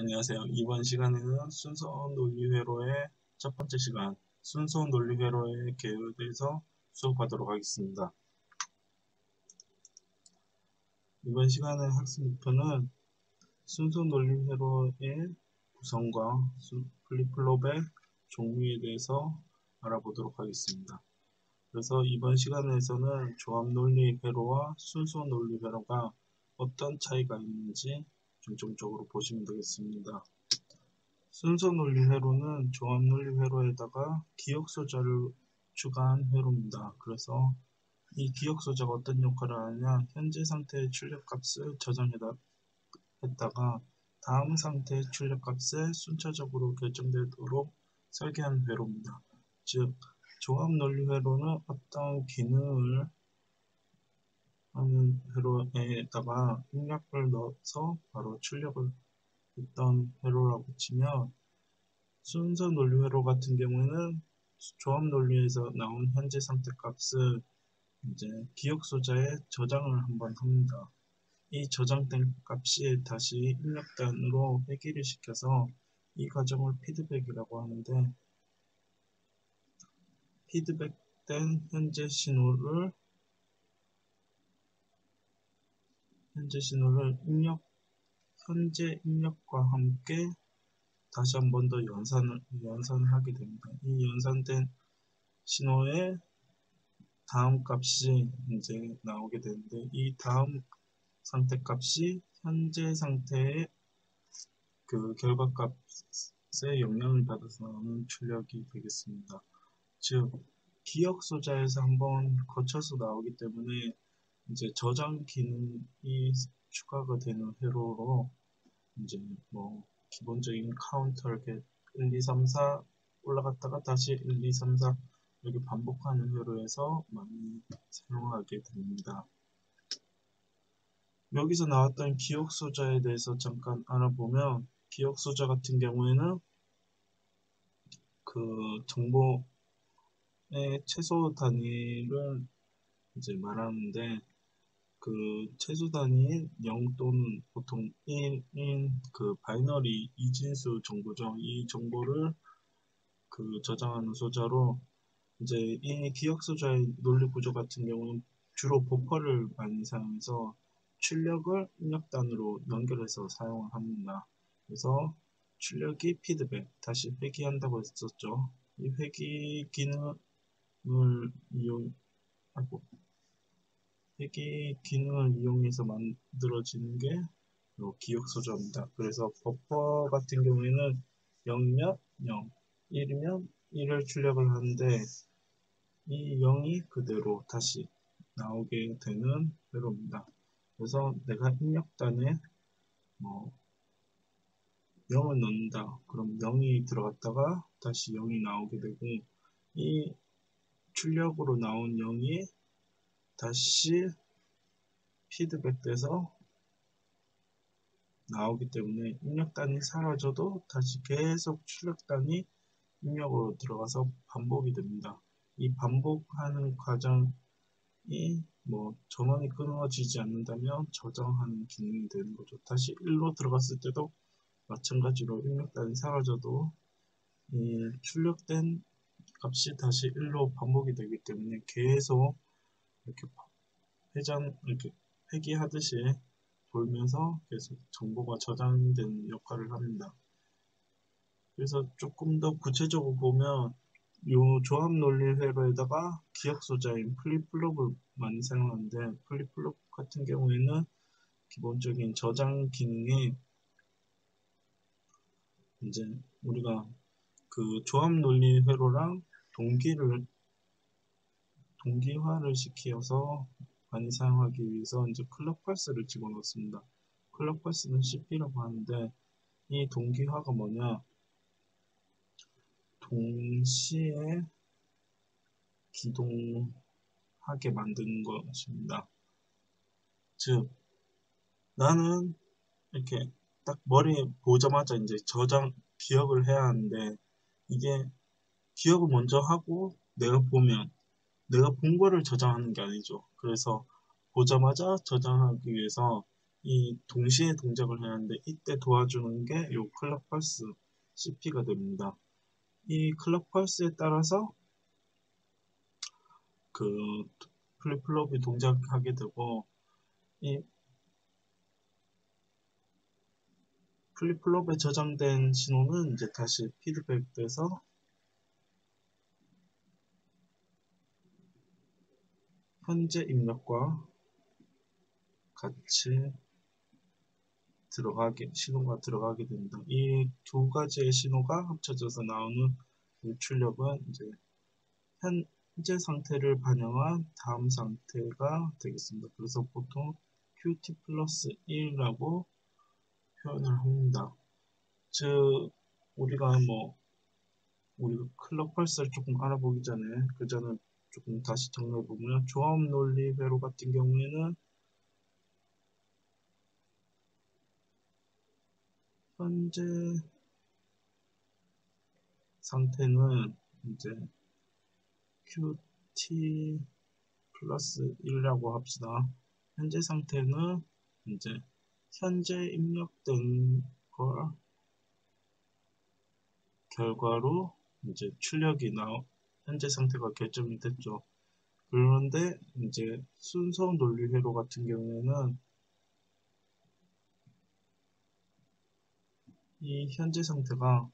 안녕하세요. 이번 시간에는 순서 논리회로의 첫 번째 시간, 순서 논리회로의 개요에 대해서 수업하도록 하겠습니다. 이번 시간의 학습 목표는 순서 논리회로의 구성과 플립플롭의 종류에 대해서 알아보도록 하겠습니다. 그래서 이번 시간에서는 조합 논리 회로와 순서 논리 회로가 어떤 차이가 있는지 중점적으로 보시면 되겠습니다. 순서 논리 회로는 조합 논리 회로에다가 기억 소자를 추가한 회로입니다. 그래서 이 기억 소자가 어떤 역할을 하느냐, 현재 상태의 출력값을 저장했다가 다음 상태의 출력값에 순차적으로 결정되도록 설계한 회로입니다. 즉, 조합 논리 회로는 어떤 기능을 하는 회로에다가 입력을 넣어서 바로 출력을 했던 회로라고 치면, 순서 논리 회로 같은 경우에는 조합 논리에서 나온 현재 상태 값을 이제 기억 소자에 저장을 한번 합니다. 이 저장된 값이 다시 입력단으로 회귀를 시켜서 이 과정을 피드백이라고 하는데, 피드백된 현재 신호를 현재 입력과 함께 다시 한 번 더 연산을 하게 됩니다. 이 연산된 신호의 다음 값이 이제 나오게 되는데, 이 다음 상태 값이 현재 상태의 그 결과값에 영향을 받아서 나오는 출력이 되겠습니다. 즉, 기억 소자에서 한번 거쳐서 나오기 때문에 이제 저장 기능이 추가가 되는 회로로 이제 뭐 기본적인 카운터 이렇게 1, 2, 3, 4 올라갔다가 다시 1, 2, 3, 4 이렇게 반복하는 회로에서 많이 사용하게 됩니다. 여기서 나왔던 기억 소자에 대해서 잠깐 알아보면, 기억 소자 같은 경우에는 그 정보의 최소 단위를 이제 말하는데, 그 최소 단위인 0 또는 보통 1인 그 바이너리 이진수 정보죠. 이 정보를 그 저장하는 소자로, 이제 이 기억 소자의 논리 구조 같은 경우는 주로 버퍼를 많이 사용해서 출력을 입력단으로 연결해서 사용을 합니다. 그래서 출력이 피드백, 다시 회귀한다고 했었죠. 이 회귀 기능을 이용해서 만들어지는 게 기억 소자입니다. 그래서 버퍼 같은 경우에는 0이면 0, 1이면 1을 출력을 하는데, 이 0이 그대로 다시 나오게 되는 회로입니다. 그래서 내가 입력단에 뭐 0을 넣는다. 그럼 0이 들어갔다가 다시 0이 나오게 되고, 이 출력으로 나온 0이 다시 피드백돼서 나오기 때문에 입력단이 사라져도 다시 계속 출력단이 입력으로 들어가서 반복이 됩니다. 이 반복하는 과정이 뭐 전원이 끊어지지 않는다면 저장하는 기능이 되는 거죠. 다시 1로 들어갔을 때도 마찬가지로 입력단이 사라져도 이 출력된 값이 다시 1로 반복이 되기 때문에 계속 이렇게 이렇게 회귀하듯이 돌면서 계속 정보가 저장되는 역할을 합니다. 그래서 조금 더 구체적으로 보면, 요 조합 논리 회로에다가 기억 소자인 플립플롭을 많이 사용하는데, 플립플롭 같은 경우에는 기본적인 저장 기능에 이제 우리가 그 조합 논리 회로랑 동기화를 시켜서 많이 사용하기 위해서 이제 클럭 펄스를 집어넣습니다. 클럭 펄스는 CP라고 하는데, 이 동기화가 뭐냐, 동시에 기동하게 만드는 것입니다. 즉, 나는 이렇게 딱 머리에 보자마자 이제 기억을 해야 하는데, 이게 기억을 먼저 하고 내가 본 거를 저장하는 게 아니죠. 그래서 보자마자 저장하기 위해서 이 동시에 동작을 해야 하는데 이때 도와주는 게 요 클럭 펄스 CP가 됩니다. 이 클럭 펄스에 따라서 그 플립플롭이 동작하게 되고 이 플립플롭에 저장된 신호는 이제 다시 피드백돼서 현재 입력과 같이 신호가 들어가게 됩니다. 이 두 가지의 신호가 합쳐져서 나오는 출력은 이제 현재 상태를 반영한 다음 상태가 되겠습니다. 그래서 보통 Qt 플러스 1이라고 표현을 합니다. 즉 우리가 클럭 펄스를 조금 알아보기 전에 그 전에 조금 다시 정리해 보면 조합 논리 회로 같은 경우에는 현재 상태는 이제 Qt 플러스 1이라고 합시다. 현재 상태는 이제 현재 입력된 걸 결과로 이제 현재 상태가 결정이 됐죠. 그런데 이제 순서 논리 회로 같은 경우에는 이 현재 상태가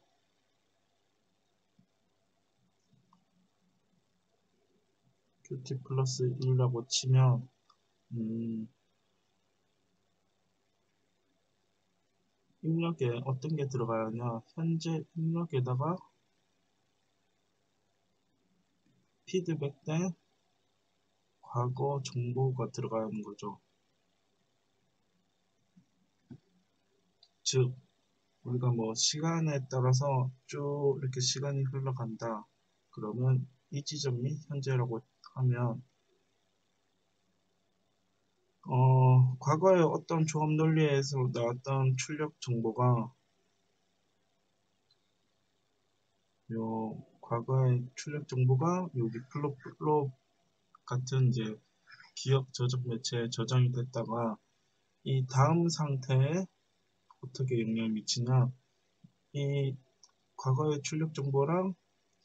Qt 플러스 1이라고 치면 입력에 어떤 게 들어가야 하냐, 현재 입력에다가 피드백된 과거 정보가 들어가야 하는 거죠. 즉 우리가 시간에 따라서 쭉 이렇게 시간이 흘러간다 그러면 이 지점이 현재라고 하면 과거에 어떤 조합 논리에서 나왔던 출력 정보가 과거의 출력 정보가 여기 플롭 같은 이제 기억 저장 매체에 저장이 됐다가 이 다음 상태에 어떻게 영향을 미치냐, 이 과거의 출력 정보랑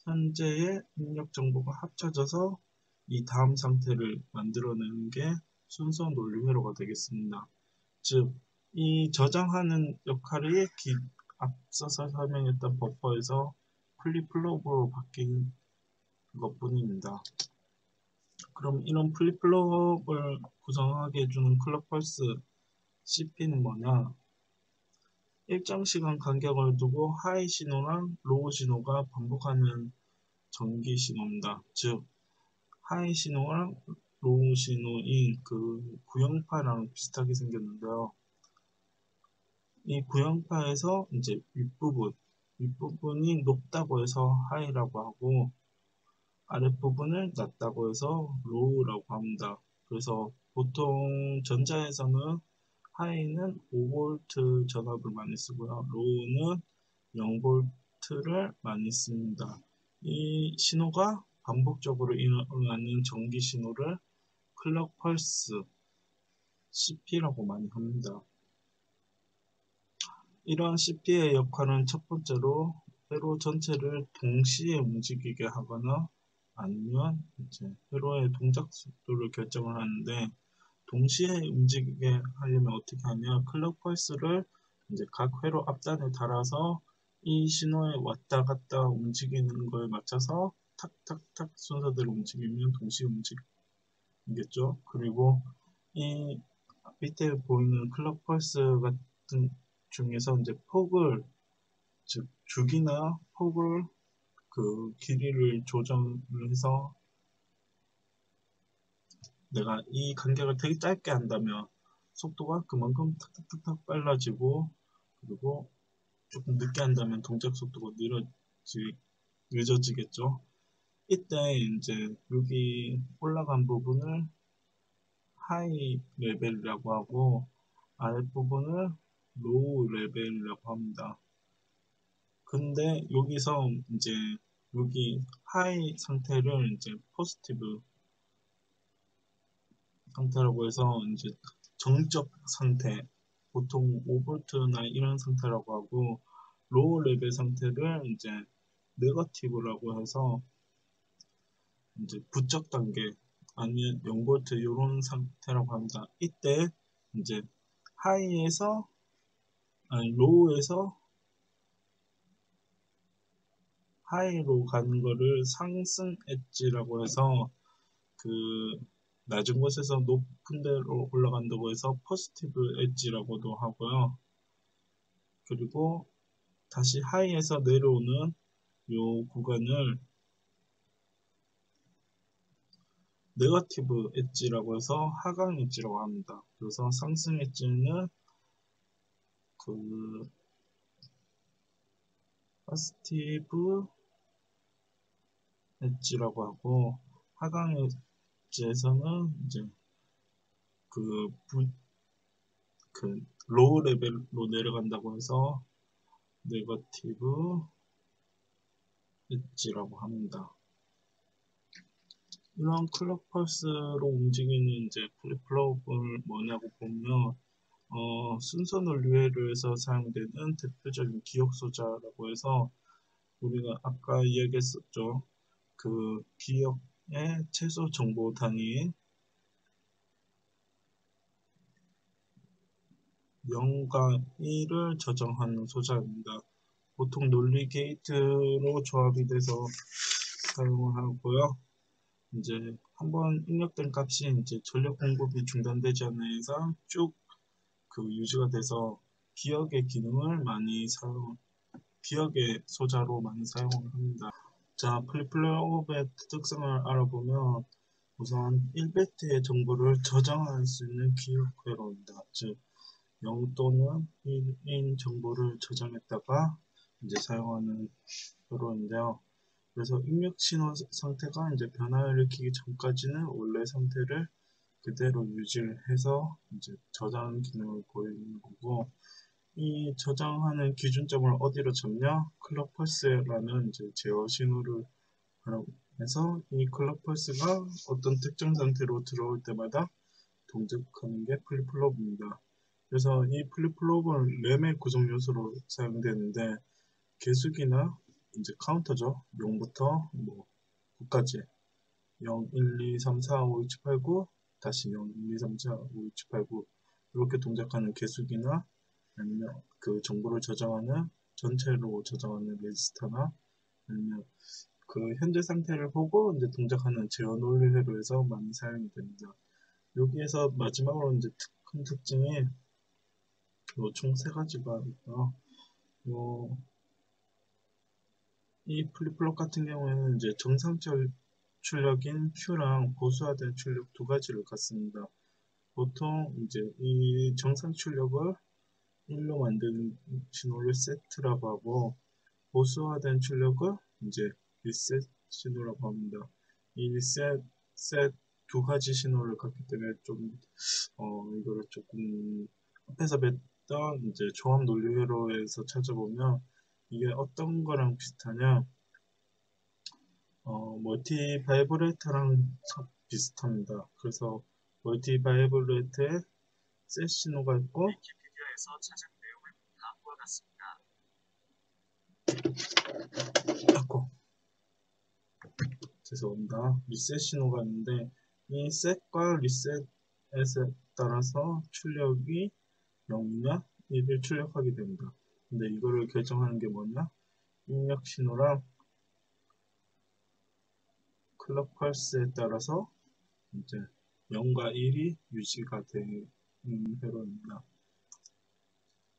현재의 입력 정보가 합쳐져서 이 다음 상태를 만들어내는 게 순서 논리 회로가 되겠습니다. 즉, 이 저장하는 역할이 앞서서 설명했던 버퍼에서 플립플롭으로 바뀐 것뿐입니다. 그럼 이런 플립플롭을 구성하게 해주는 클럭 펄스 CP는 뭐냐? 일정 시간 간격을 두고 하이 신호랑 로우 신호가 반복하는 전기 신호입니다. 즉, 하이 신호랑 로우 신호인 그 구형파랑 비슷하게 생겼는데요. 이 구형파에서 이제 윗부분이 높다고 해서 하이라고 하고 아랫부분을 낮다고 해서 로우라고 합니다. 그래서 보통 전자에서는 하이는 5V 전압을 많이 쓰고요. 로우는 0V를 많이 씁니다. 이 신호가 반복적으로 일어나는 전기 신호를 클럭 펄스 CP라고 많이 합니다. 이러한 CP의 역할은 첫 번째로 회로 전체를 동시에 움직이게 하거나 아니면 이제 회로의 동작 속도를 결정을 하는데 동시에 움직이게 하려면 어떻게 하냐, 클럭 펄스를 이제 각 회로 앞단에 달아서 이 신호에 왔다 갔다 움직이는 거에 맞춰서 탁탁탁 순서대로 움직이면 동시에 움직이겠죠. 그리고 이 밑에 보이는 클럭 펄스 같은 중에서 이제 즉 주기나 폭을 그 길이를 조정을 해서 내가 이 간격을 되게 짧게 한다면 속도가 그만큼 탁탁탁탁 빨라지고, 그리고 조금 늦게 한다면 동작 속도가 늦어지겠죠. 이때 이제 여기 올라간 부분을 하이 레벨이라고 하고 아랫부분을 로우 레벨이라고 합니다. 근데 여기서 이제 여기 하이 상태를 이제 포지티브 상태라고 해서 이제 정적 상태, 보통 5V나 이런 상태라고 하고, 로우 레벨 상태를 이제 네거티브라고 해서 이제 부적 단계 아니면 0V 이런 상태라고 합니다. 이때 이제 하이에서 아니 로우에서 하이로 가는 거를 상승 엣지라고 해서 그 낮은 곳에서 높은 데로 올라간다고 해서 포지티브 엣지라고도 하고요. 그리고 다시 하이에서 내려오는 요 구간을 네거티브 엣지라고 해서 하강 엣지라고 합니다. 그래서 상승 엣지는 그 포지티브 엣지라고 하고 하강 엣지에서는 이제 그, 로우 레벨로 내려간다고 해서 네거티브 엣지라고 합니다. 이런 클럭 펄스로 움직이는 이제 플립플롭을 뭐냐고 보면 순서 논리회로에서 사용되는 대표적인 기억 소자라고 해서 우리가 아까 이야기했었죠. 그 기억의 최소 정보 단위인 0과 1을 저장하는 소자입니다. 보통 논리 게이트로 조합이 돼서 사용을 하고요. 이제 한번 입력된 값이 이제 전력 공급이 중단되지 않는 이상 쭉 그 유지가 돼서 기억의 기능을 많이 기억의 소자로 많이 사용을 합니다. 자, 플립플롭의 특성을 알아보면 우선 1비트의 정보를 저장할 수 있는 기억 회로입니다. 즉 0 또는 1인 정보를 저장했다가 이제 사용하는 회로인데요. 그래서 입력 신호 상태가 이제 변화를 일으키기 전까지는 원래 상태를 그대로 유지를 해서 이제 저장 기능을 보이는 거고, 이 저장하는 기준점을 어디로 잡냐? 클럭 펄스라는 이제 제어 신호를 해서 이 클럭 펄스가 어떤 특정 상태로 들어올 때마다 동작하는 게 플립플롭입니다. 그래서 이 플립플롭은 램의 구성 요소로 사용되는데 계수기나 이제 카운터죠. 0부터 뭐 9까지 0, 1, 2, 3, 4, 5, 6, 7, 8, 9 다시 0, 1, 2, 3, 4, 5, 6, 7, 8, 9 이렇게 동작하는 계수기나 아니면 그 정보를 저장하는 전체로 저장하는 레지스터나 아니면 그 현재 상태를 보고 이제 동작하는 제어 논리회로 해서 많이 사용이 됩니다. 여기에서 마지막으로 이제 큰 특징이 총 세 가지가 있고요. 이 플립플롭 같은 경우에는 이제 정상적 출력인 Q랑 보수화된 출력 두 가지를 갖습니다. 보통 이제 이 정상 출력을 1로 만드는 신호를 세트라고 하고 보수화된 출력을 이제 리셋 신호라고 합니다. 이 리셋, 셋 두 가지 신호를 갖기 때문에 좀 이거를 조금 앞에서 뵀던 이제 조합 논리회로에서 찾아보면 이게 어떤 거랑 비슷하냐? 멀티 바이브레이터랑 비슷합니다. 그래서 멀티 바이브레이터에 셋 신호가 있고 위키피디아에서 찾은 내용은 다음과 같습니다. 아고 죄송합니다. 리셋 신호가 있는데 이 셋과 리셋에 따라서 출력이 0이냐 1을 출력하게 됩니다. 근데 이거를 결정하는 게 뭐냐? 입력 신호랑 클럭 펄스에 따라서 이제 0과 1이 유지가 되는 회로입니다.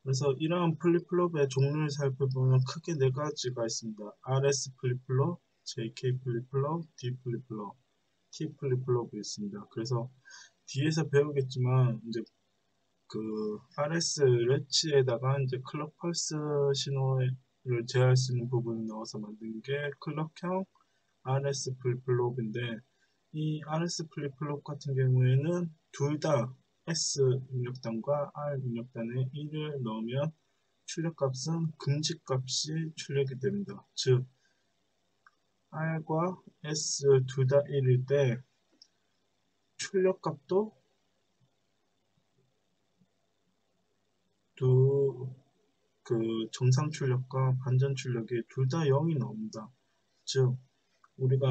그래서 이러한 플립플롭의 종류를 살펴보면 크게 네 가지가 있습니다. RS 플립플롭, JK 플립플롭, D 플립플롭, T 플립플롭이 있습니다. 그래서 뒤에서 배우겠지만 이제 그 RS 레치에다가 이제 클럭 펄스 신호를 제어할 수 있는 부분을 넣어서 만든 게 클럭형 RS 플립플롭인데 이 RS 플립플롭 같은 경우에는 둘 다 S 입력단과 R 입력단에 1을 넣으면 출력값은 금지값이 출력이 됩니다. 즉 R과 S 둘 다 1일 때 출력값도 그 정상 출력과 반전 출력이 둘 다 0이 나옵니다. 즉 우리가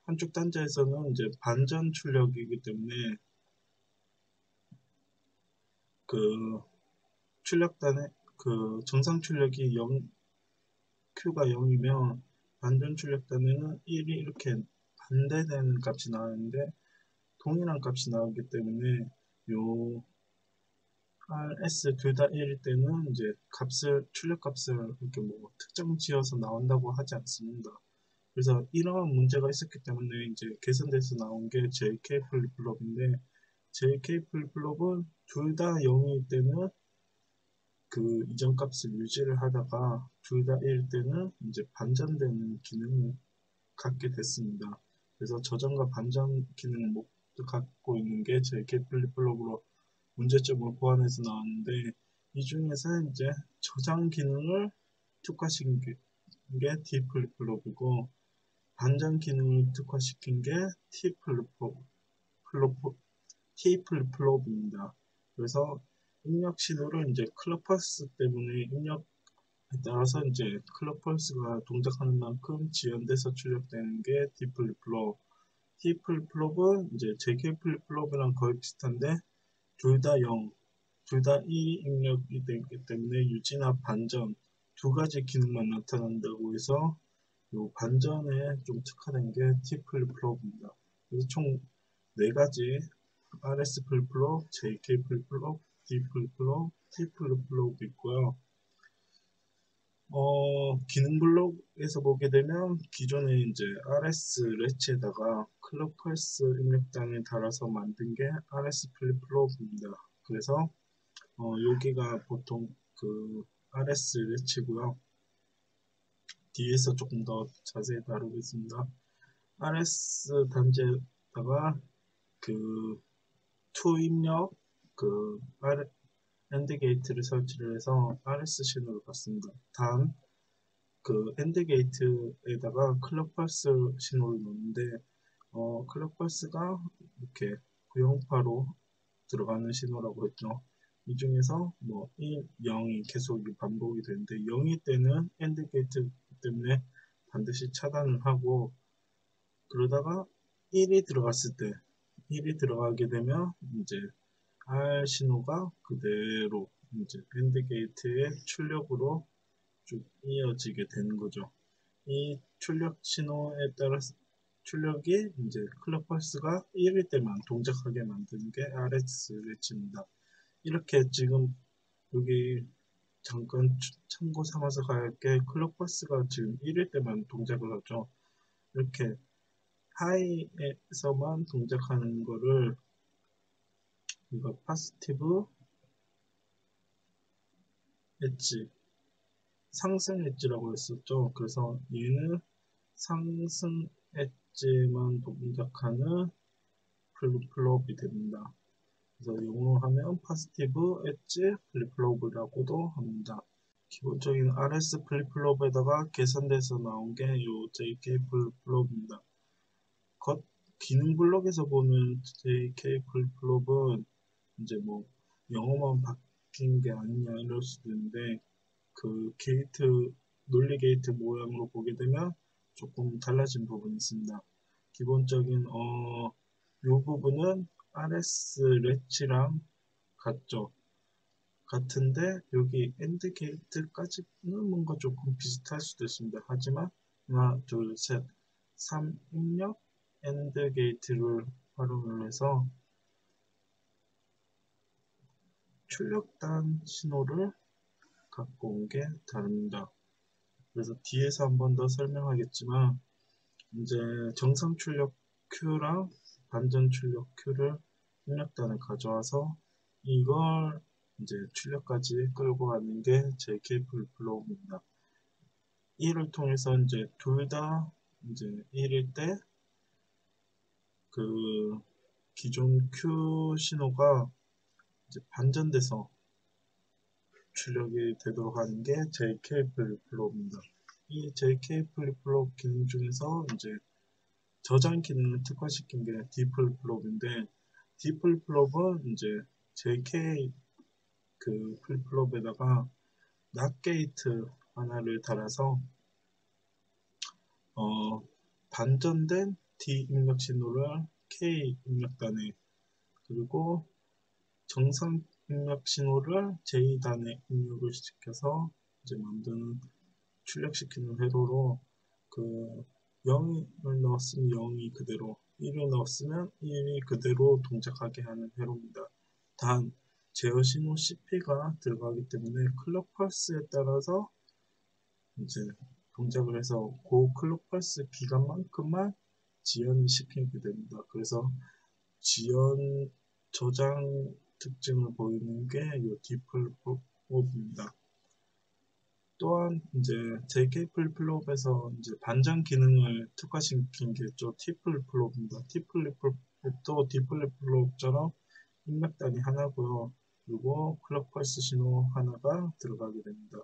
한쪽 단자에서는 이제 반전 출력이기 때문에 그 출력단의 그 정상 출력이 0, Q가 0이면 반전 출력단에는 1이 이렇게 반대되는 값이 나오는데 동일한 값이 나오기 때문에 요 RS 둘 다 1일 때는 이제 출력 값을 이렇게 뭐 특정 지어서 나온다고 하지 않습니다. 그래서 이러한 문제가 있었기 때문에 이제 개선돼서 나온 게 JK 플립플롭인데 JK 플립플롭은 둘 다 0일 때는 그 이전 값을 유지를 하다가 둘 다 1일 때는 이제 반전되는 기능을 갖게 됐습니다. 그래서 저전과 반전 기능을 갖고 있는 게 JK 플립플롭으로 문제점을 보완해서 나왔는데 이 중에서 이제 저장 기능을 특화시킨 게 D 플립플롭이고 반전 기능을 특화시킨 게 T 플립플롭입니다. 그래서 입력 신호를 이제 클럭 펄스 때문에 입력에 따라서 이제 클럭 펄스가 동작하는 만큼 지연돼서 출력되는 게 D 플립플롭. T 플립플롭은 이제 JK 플립플롭이랑 거의 비슷한데 둘 다 0, 둘 다 1이 입력이 되기 때문에 유지나 반전 두 가지 기능만 나타난다고 해서 요 반전에 좀 특화된 게 T 플립플롭입니다. 그래서 총 4가지 RS 플립플롭, JK 플립플롭, D 플립플롭, T 플립플롭이 있고요. 기능 블록에서 보게 되면 기존에 이제 RS 레치에다가 클럭 펄스 입력단을 달아서 만든 게 RS 플립플롭입니다. 그래서 여기가 보통 그 RS 레치고요. 뒤에서 조금 더 자세히 다루겠습니다. RS 단지에다가 그 to 입력 그 AND 게이트를 설치를 해서 RS 신호를 받습니다. 다음 그 AND 게이트에다가 클럭 펄스 신호를 넣는데 클럭 펄스가 이렇게 구형파로 들어가는 신호라고 했죠. 이 중에서 뭐 1, 0이 계속 반복이 되는데 0일 때는 AND 게이트 때문에 반드시 차단을 하고 그러다가 1이 들어갔을 때 1이 들어가게 되면 이제 R 신호가 그대로 이제 AND 게이트의 출력으로 쭉 이어지게 되는 거죠. 이 출력 신호에 따라서 출력이 이제 클럭 펄스가 1일 때만 동작하게 만드는 게 RS 레치입니다. 이렇게 지금 여기 잠깐 참고 삼아서 갈게 클럭 펄스가 지금 1일 때만 동작을 하죠. 이렇게 하이에서만 동작하는 거를 이거 파스티브 엣지 상승 엣지라고 했었죠. 그래서 얘는 상승 엣지만 동작하는 플립플롭이 됩니다. 그래서 영어로 하면 파스티브 엣지 플립플롭이라고도 합니다. 기본적인 RS 플립플롭에다가 개선돼서 나온 게 요 JK 플립플롭입니다. 겉 기능 블록에서 보는 JK 플립플롭은 이제 뭐 영어만 바뀐 게 아니냐 이럴 수도 있는데 그 게이트 논리 게이트 모양으로 보게 되면 조금 달라진 부분이 있습니다. 기본적인 이 부분은 RS 레치랑 같죠. 같은데 여기 엔드 게이트까지는 뭔가 조금 비슷할 수도 있습니다. 하지만 하나, 둘, 셋, 3 입력 엔드 게이트를 활용을 해서 출력단 신호를 갖고 온 게 다릅니다. 그래서 뒤에서 한 번 더 설명하겠지만 이제 정상 출력 Q랑 반전 출력 Q를 입력단을 가져와서 이걸 이제 출력까지 끌고 가는 게 JK 플로우입니다. 이를 통해서 이제 둘 다 이제 1일 때 그 기존 Q 신호가 이제 반전돼서 출력이 되도록 하는 게 JK 플립플롭입니다. 이 JK 플립플롭 기능 중에서 이제 저장 기능을 특화시킨 게 D 플립플롭인데 D 플립플롭은 이제 JK 그 플립플롭에다가 낫 게이트 하나를 달아서 반전된 D 입력 신호를 K 입력단에, 그리고 정상 입력 신호를 J 단에 입력을 시켜서 이제 만드는, 출력시키는 회로로, 그 0을 넣었으면 0이 그대로, 1을 넣었으면 1이 그대로 동작하게 하는 회로입니다. 단 제어 신호 CP가 들어가기 때문에 클럭 펄스에 따라서 이제 동작을 해서 그 클럭 펄스 기간만큼만 지연을 시키게 됩니다. 그래서 지연 저장 특징을 보이는 게 이 디플롭입니다. 또한 이제 JK 플립플롭에서 이제 반전 기능을 특화시킨 게 있죠. T플립플롭입니다. T플립플롭도 D플립플롭처럼 입력단이 하나고요. 그리고 클럭 펄스 신호 하나가 들어가게 됩니다.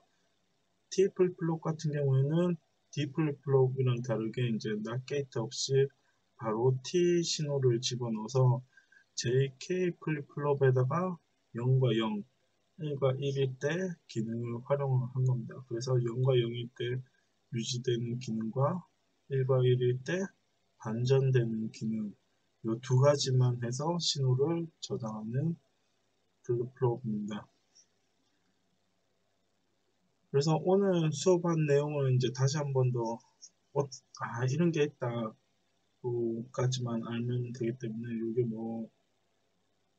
T플립플롭 같은 경우에는 D플립플롭이랑 다르게 이제 낫 게이트 없이 바로 T 신호를 집어넣어서 JK 플립플롭에다가 0과 0, 1과 1일 때 기능을 활용한 겁니다. 그래서 0과 0일 때 유지되는 기능과 1과 1일 때 반전되는 기능, 이 두 가지만 해서 신호를 저장하는 플립플롭입니다. 그래서 오늘 수업한 내용을 이제 다시 한 번 더, 이런 게 있다 까지만 알면 되기 때문에, 이게 뭐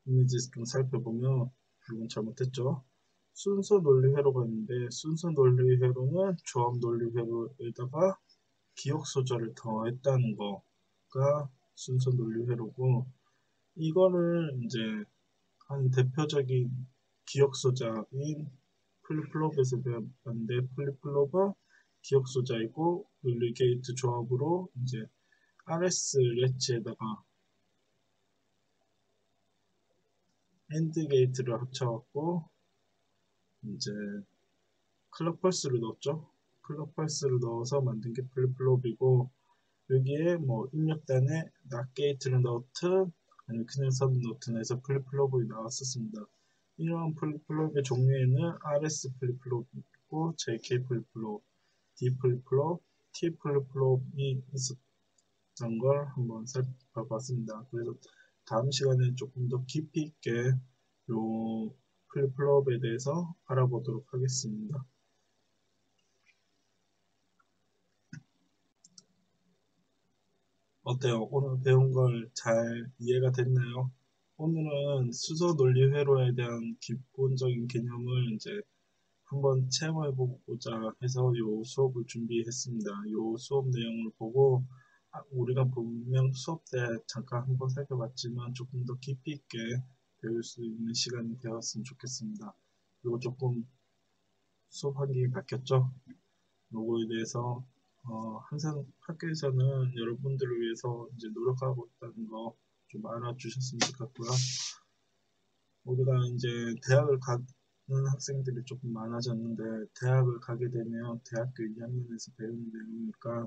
있는지 좀 살펴보면, 이건 잘못했죠. 순서 논리 회로가 있는데, 순서 논리 회로는 조합 논리 회로에다가 기억 소절을 더했다는 거가 순서 논리 회로고, 이거를 이제 한 대표적인 기억 소자인 플립플롭에서 배웠는데, 플립플롭은 기억 소자이고 논리 게이트 조합으로 이제 RS 레치에다가 AND 게이트를 합쳐갖고 이제 클럭 펄스를 넣었죠. 클럭 펄스를 넣어서 만든 게 플립플롭이고, 여기에 뭐 입력단에 낫 게이트를 넣든 아니면 그냥 선 넣든 해서 플립플롭이 나왔었습니다. 이런 플립플롭의 종류에는 RS 플립플롭이 있고, JK 플립플롭, D 플립플롭, T 플립플롭이 있었던 걸 한번 살펴봤습니다. 그래서 다음 시간에 조금 더 깊이 있게 요 플립플롭에 대해서 알아보도록 하겠습니다. 어때요? 오늘 배운 걸 잘 이해가 됐나요? 오늘은 수소 논리 회로에 대한 기본적인 개념을 이제 한번 체험해보고자 해서 요 수업을 준비했습니다. 요 수업 내용을 보고 우리가 분명 수업 때 잠깐 한번 살펴봤지만 조금 더 깊이 있게 배울 수 있는 시간이 되었으면 좋겠습니다. 그리고 조금 수업 환경이 바뀌었죠? 요거에 대해서 항상 학교에서는 여러분들을 위해서 이제 노력하고 있다는 거 좀 알아주셨으면 좋겠고요. 우리가 이제 대학을 가는 학생들이 조금 많아졌는데, 대학을 가게 되면 대학교 2학년에서 배우는 내용이니까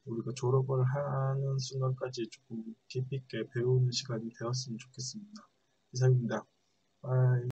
우리가 졸업을 하는 순간까지 조금 깊이 있게 배우는 시간이 되었으면 좋겠습니다. 이상입니다. 바이.